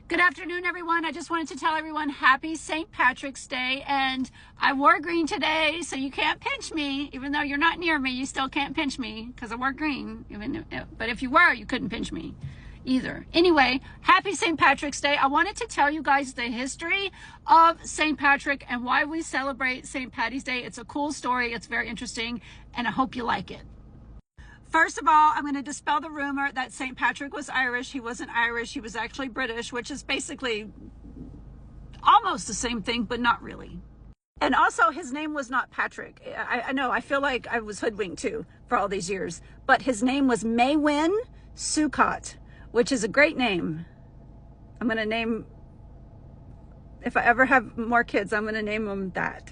Good afternoon, everyone. I just wanted to tell everyone happy St. Patrick's Day, and I wore green today, so you can't pinch me. Even though you're not near me, you still can't pinch me because I wore green. But if you were, you couldn't pinch me either. Anyway, happy St. Patrick's Day. I wanted to tell you guys the history of St. Patrick and why we celebrate St. Patty's Day. It's a cool story. It's very interesting, and I hope you like it. First of all, I'm going to dispel the rumor that St. Patrick was Irish. He wasn't Irish. He was actually British, which is basically almost the same thing, but not really. And also, his name was not Patrick. I know, I feel like I was hoodwinked too for all these years. But his name was Maewyn Succat, which is a great name. I'm going to name, if I ever have more kids, I'm going to name them that.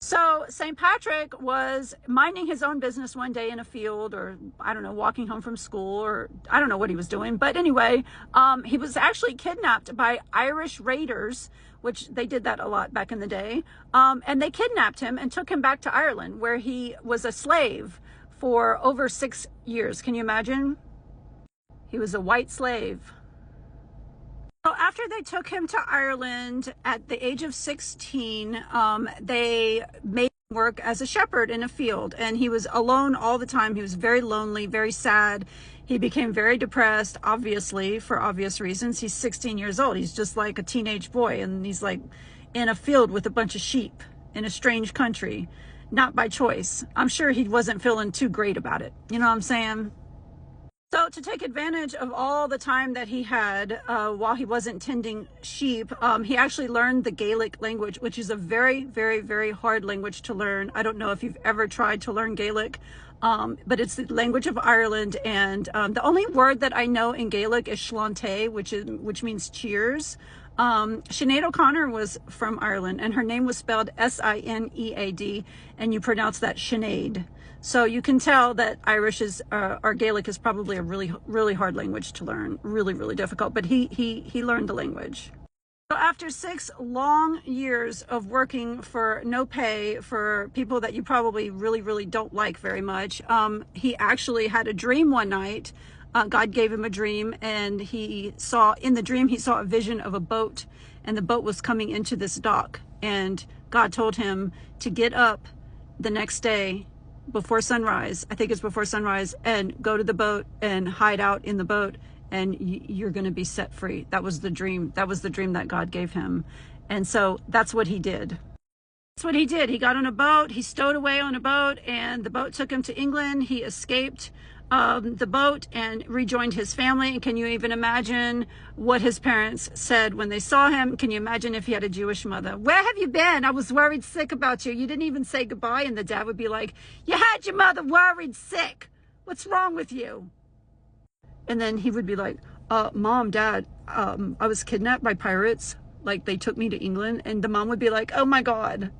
So St. Patrick was minding his own business one day in a field, or I don't know, walking home from school, or I don't know what he was doing. But anyway, he was actually kidnapped by Irish raiders, which they did that a lot back in the day. And they kidnapped him and took him back to Ireland, where he was a slave for over 6 years. Can you imagine? He was a white slave. So after they took him to Ireland at the age of 16, they made him work as a shepherd in a field, and he was alone all the time. He was very lonely, very sad. He became very depressed, obviously, for obvious reasons. He's 16 years old. He's just like a teenage boy, and he's like in a field with a bunch of sheep in a strange country, not by choice. I'm sure he wasn't feeling too great about it. You know what I'm saying? So to take advantage of all the time that he had while he wasn't tending sheep, he actually learned the Gaelic language, which is a very, very, very hard language to learn. I don't know if you've ever tried to learn Gaelic, but it's the language of Ireland. And the only word that I know in Gaelic is Sláinte, which means cheers. Sinead O'Connor was from Ireland, and her name was spelled S-I-N-E-A-D, and you pronounce that Sinead. So you can tell that Irish is, or Gaelic is probably a really, really hard language to learn. Really, really difficult. But he learned the language. So after 6 long years of working for no pay for people that you probably really, really don't like very much, he actually had a dream one night. God gave him a dream, and in the dream, he saw a vision of a boat, and the boat was coming into this dock. And God told him to get up the next day before sunrise, I think it's before sunrise, and go to the boat and hide out in the boat, and you're going to be set free. That was the dream. That was the dream that God gave him. And so that's what he did. That's what he did. He got on a boat, he stowed away on a boat, and the boat took him to England. He escaped the boat and rejoined his family. And can you even imagine what his parents said when they saw him? Can you imagine if he had a Jewish mother? Where have you been? I was worried sick about you. You didn't even say goodbye. And the dad would be like, you had your mother worried sick. What's wrong with you? And then he would be like, Mom, Dad, I was kidnapped by pirates. Like, they took me to England. And the mom would be like, oh my God,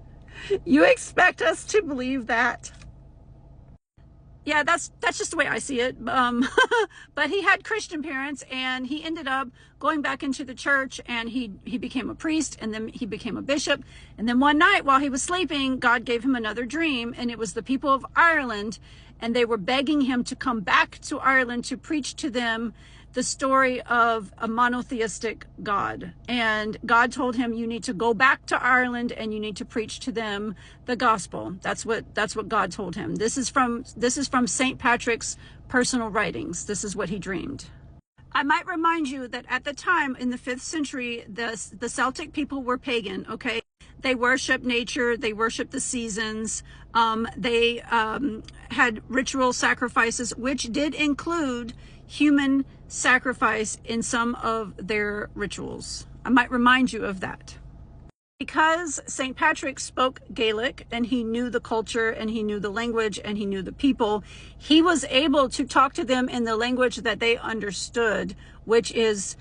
you expect us to believe that? Yeah, that's just the way I see it. But he had Christian parents, and he ended up going back into the church, and he became a priest, and then he became a bishop. And then one night while he was sleeping, God gave him another dream, and it was the people of Ireland, and they were begging him to come back to Ireland to preach to them the story of a monotheistic God. And God told him, you need to go back to Ireland and you need to preach to them the gospel. That's what God told him. This is from St. Patrick's personal writings. This is what he dreamed. I might remind you that at the time in the 5th century, the Celtic people were pagan, okay? They worshiped nature, they worshiped the seasons, they had ritual sacrifices, which did include human sacrifice in some of their rituals. I might remind you of that. Because St. Patrick spoke Gaelic, and he knew the culture, and he knew the language, and he knew the people, he was able to talk to them in the language that they understood, which is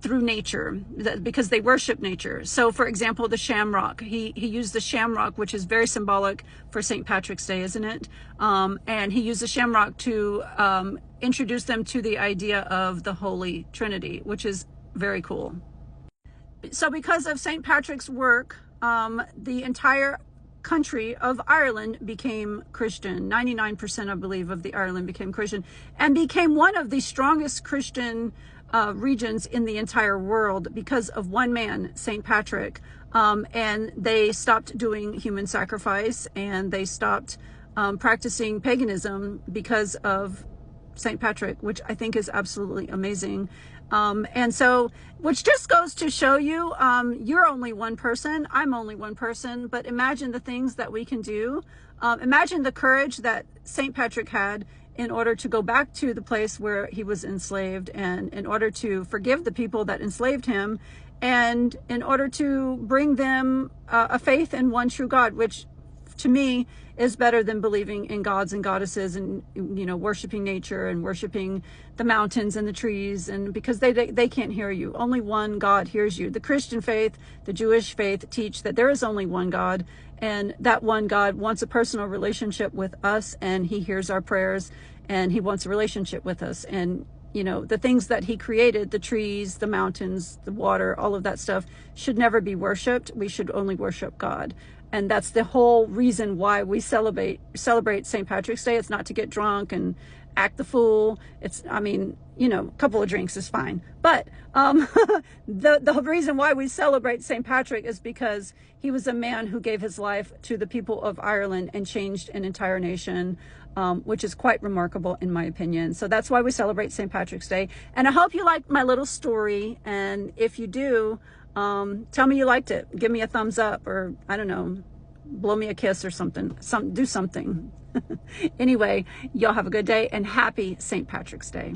through nature, because they worship nature. So for example, the shamrock, he used the shamrock, which is very symbolic for St. Patrick's Day, isn't it? And he used the shamrock to introduce them to the idea of the Holy Trinity, which is very cool. So because of St. Patrick's work, the entire country of Ireland became Christian. 99%, I believe, of the Ireland became Christian, and became one of the strongest Christian regions in the entire world because of one man, St. Patrick. And they stopped doing human sacrifice, and they stopped practicing paganism because of St. Patrick, which I think is absolutely amazing. And so, which just goes to show you, you're only one person, I'm only one person, but imagine the things that we can do. Imagine the courage that St. Patrick had in order to go back to the place where he was enslaved, and in order to forgive the people that enslaved him, and in order to bring them a faith in one true God, which to me is better than believing in gods and goddesses and, you know, worshiping nature and worshiping the mountains and the trees, and because they can't hear you. Only one God hears you. The Christian faith, the Jewish faith teach that there is only one God, and that one God wants a personal relationship with us, and he hears our prayers, and he wants a relationship with us. And you know, the things that he created, the trees, the mountains, the water, all of that stuff should never be worshiped. We should only worship God. And that's the whole reason why we celebrate St. Patrick's Day. It's not to get drunk and act the fool. It's, I mean, you know, a couple of drinks is fine. But the reason why we celebrate St. Patrick is because he was a man who gave his life to the people of Ireland and changed an entire nation, which is quite remarkable in my opinion. So that's why we celebrate St. Patrick's Day. And I hope you liked my little story. And if you do, tell me you liked it. Give me a thumbs up, or I don't know, blow me a kiss or something. Do something. Anyway, y'all have a good day, and happy St. Patrick's Day.